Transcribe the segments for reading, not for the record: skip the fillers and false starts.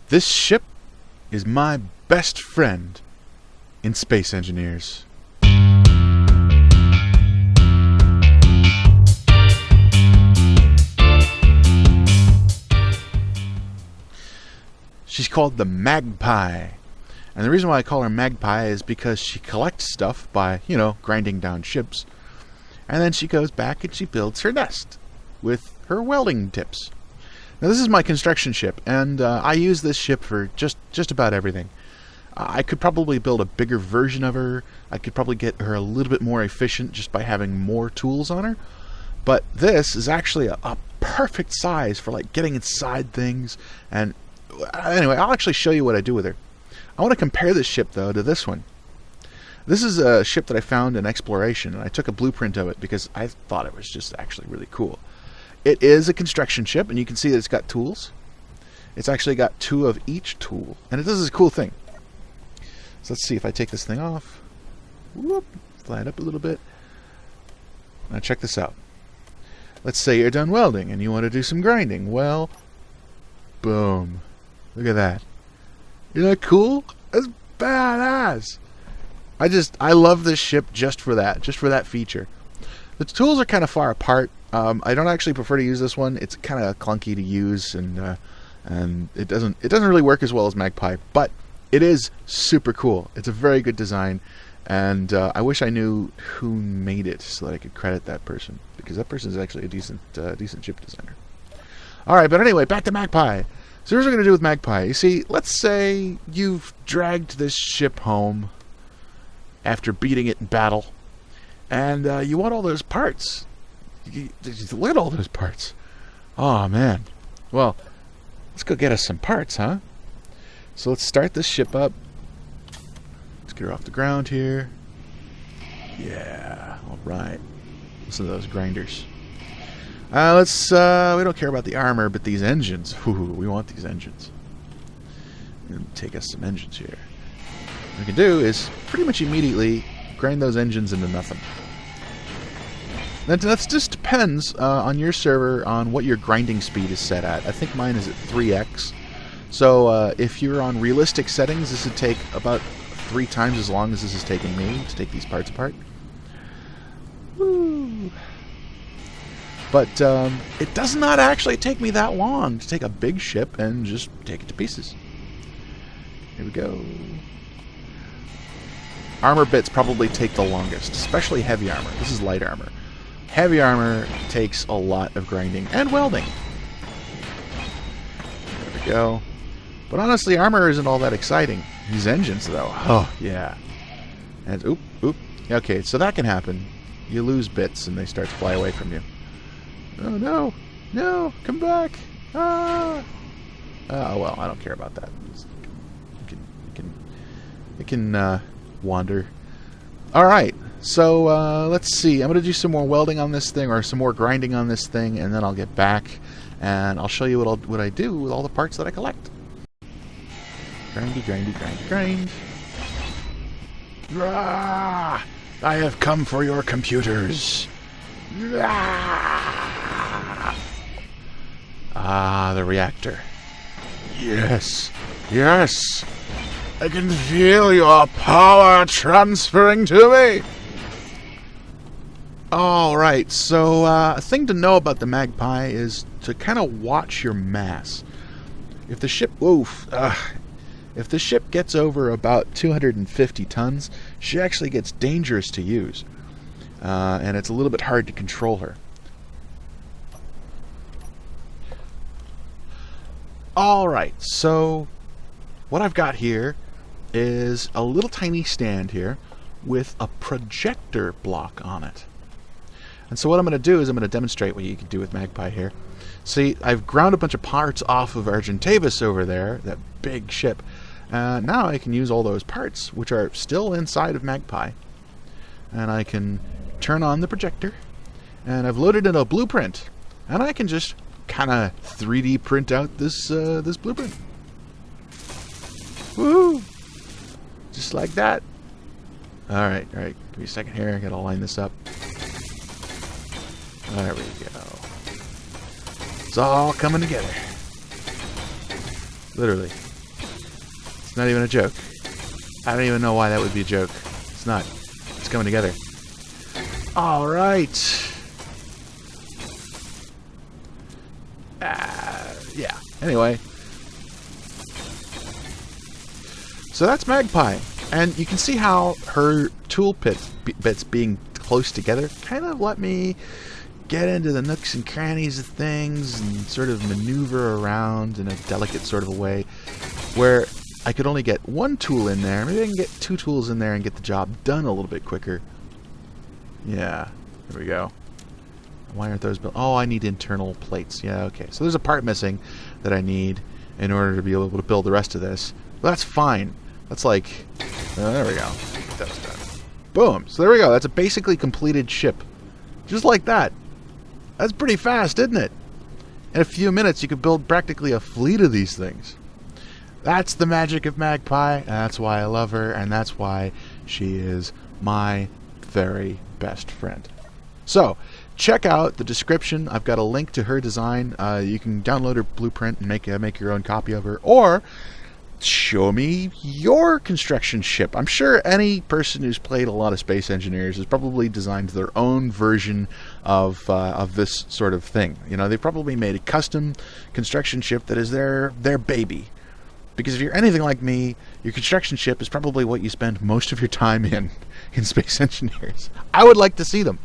This ship is my best friend in Space Engineers. She's called the Magpie. And the reason why I call her Magpie is because she collects stuff by, grinding down ships. And then she goes back and she builds her nest with her welding tips. Now this is my construction ship, and I use this ship for just about everything. I could probably build a bigger version of her. I could probably get her a little bit more efficient just by having more tools on her. But this is actually a perfect size for like getting inside things. And anyway, I'll actually show you what I do with her. I want to compare this ship, though, to this one. This is a ship that I found in exploration, and I took a blueprint of it because I thought it was just actually really cool. It is a construction ship, and you can see that it's got tools. It's actually got 2 of each tool, and it does this cool thing. So let's see if I take this thing off. Whoop, fly it up a little bit. Now check this out. Let's say you're done welding, and you want to do some grinding. Well, boom. Look at that. Isn't that cool? That's badass. I love this ship just for that feature. The tools are kind of far apart. I don't actually prefer to use this one. It's kind of clunky to use, and it doesn't really work as well as Magpie. But it is super cool. It's a very good design, and I wish I knew who made it so that I could credit that person, because that person is actually a decent ship designer. All right, but anyway, back to Magpie. So here's what we're going to do with Magpie. You see, let's say you've dragged this ship home after beating it in battle, and you want all those parts. Look at all those parts. Oh, man. Well, let's go get us some parts, huh? So let's start this ship up. Let's get her off the ground here. Yeah, all right. Listen to those grinders. We don't care about the armor, but these engines. Ooh, we want these engines. We're going to take us some engines here. What we can do is pretty much immediately grind those engines into nothing. That just depends on your server on what your grinding speed is set at. I think mine is at 3x. So if you're on realistic settings, this would take about 3 times as long as this is taking me to take these parts apart. Woo! But it does not actually take me that long to take a big ship and just take it to pieces. Here we go. Armor bits probably take the longest, especially heavy armor. This is light armor. Heavy armor takes a lot of grinding and welding. There we go. But honestly, armor isn't all that exciting. These engines, though, oh, yeah. And oop. Okay, so that can happen. You lose bits and they start to fly away from you. Oh, no. No, come back. Ah. Oh, well, I don't care about that. It can wander. All right. So let's see. I'm going to do some more welding on this thing, or some more grinding on this thing, and then I'll get back and I'll show you what I do with all the parts that I collect. Grind. Rah! I have come for your computers. Ah, the reactor. Yes. I can feel your power transferring to me. Alright, so a thing to know about the Magpie is to kind of watch your mass. If the ship gets over about 250 tons, she actually gets dangerous to use. And it's a little bit hard to control her. Alright, so what I've got here is a little tiny stand here with a projector block on it. And so what I'm going to do is I'm going to demonstrate what you can do with Magpie here. See, I've ground a bunch of parts off of Argentavis over there, that big ship. Now I can use all those parts, which are still inside of Magpie. And I can turn on the projector, and I've loaded in a blueprint. And I can just kind of 3D print out this blueprint. Woohoo! Just like that. Alright. Give me a second here. I gotta line this up. There we go. It's all coming together. Literally. It's not even a joke. I don't even know why that would be a joke. It's not. It's coming together. All right. Yeah. Anyway. So that's Magpie. And you can see how her tool bits being close together kind of let me get into the nooks and crannies of things and sort of maneuver around in a delicate sort of a way where I could only get one tool in there. Maybe I can get two tools in there and get the job done a little bit quicker. Yeah, there we go. Why aren't those built? Oh, I need internal plates. Yeah, okay. So there's a part missing that I need in order to be able to build the rest of this. Well, that's fine. That's like... there we go. That's done. Boom. So there we go. That's a basically completed ship. Just like that. That's pretty fast, isn't it? In a few minutes, you could build practically a fleet of these things. That's the magic of Magpie, and that's why I love her, and that's why she is my very best friend. So, check out the description. I've got a link to her design. You can download her blueprint and make your own copy of her, or show me your construction ship. I'm sure any person who's played a lot of Space Engineers has probably designed their own version of this sort of thing. You know, they probably made a custom construction ship that is their baby. Because if you're anything like me, your construction ship is probably what you spend most of your time in Space Engineers. I would like to see them.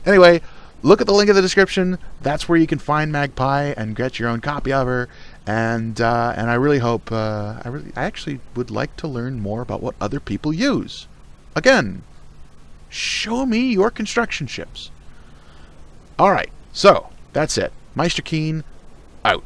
Anyway, look at the link in the description. That's where you can find Magpie and get your own copy of her. And I really hope I actually would like to learn more about what other people use. Again, show me your construction ships. All right, so that's it. Meister Keen out.